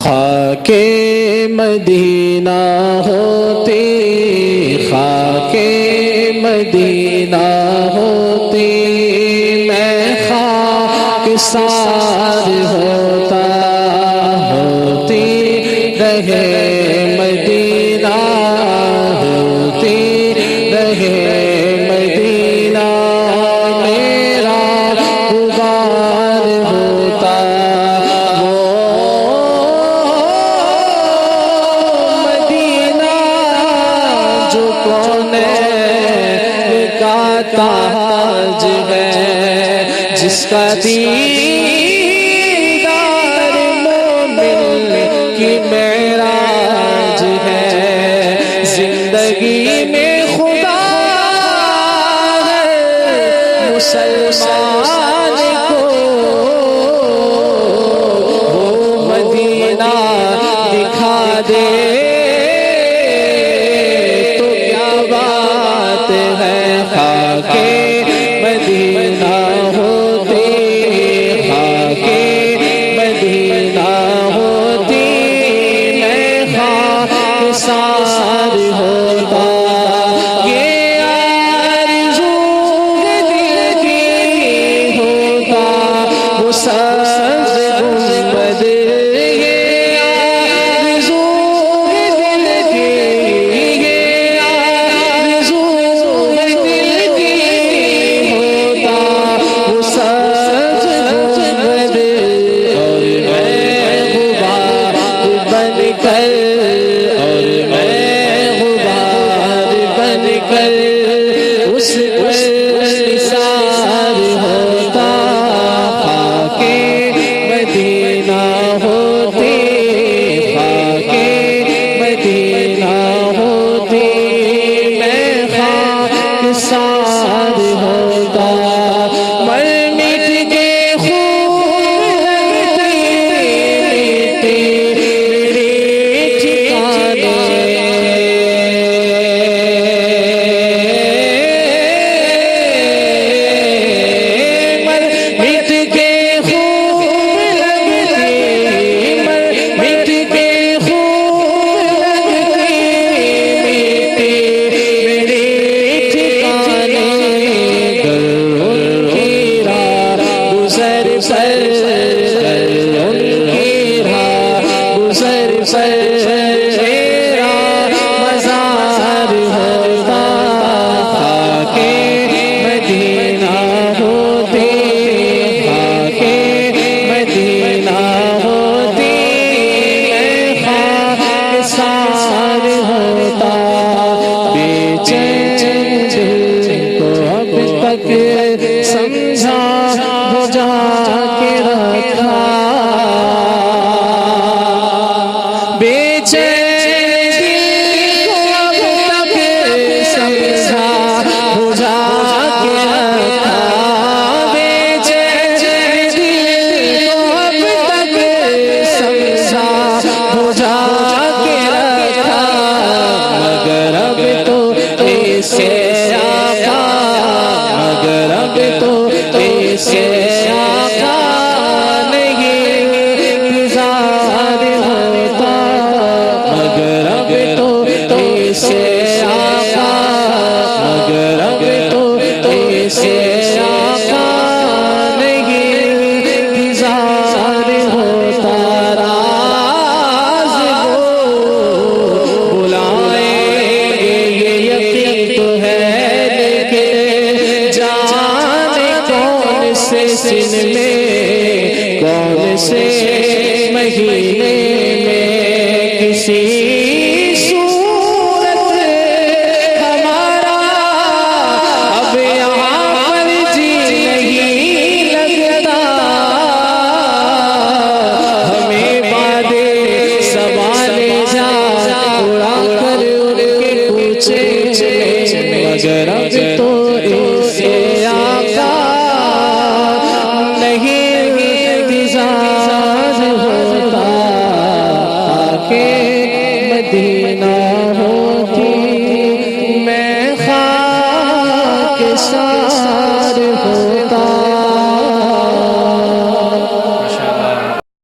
خاک مدینہ ہوتی، خاک مدینہ ہوتی، میں خاک سار ہوتا، ہوتی رہے مدینہ، ہوتی رہے مدینہ، میرا غبار ہوتا تاج ہے، جس کا دیدار مومن کی معراج ہے، زندگی میں خدا ہے مسلمان کو وہ مدینہ دکھا دے تو کیا بات ہے۔ خاک مدینہ ہوتی، خاک مدینہ ہوتی، میں خاک سار ہوتا، یہ آرزو دل کی ہوتا وہ سبز گنبد، یہ آرزو دل کی، یہ آرزو سن میں کون سے مہینے میں کسی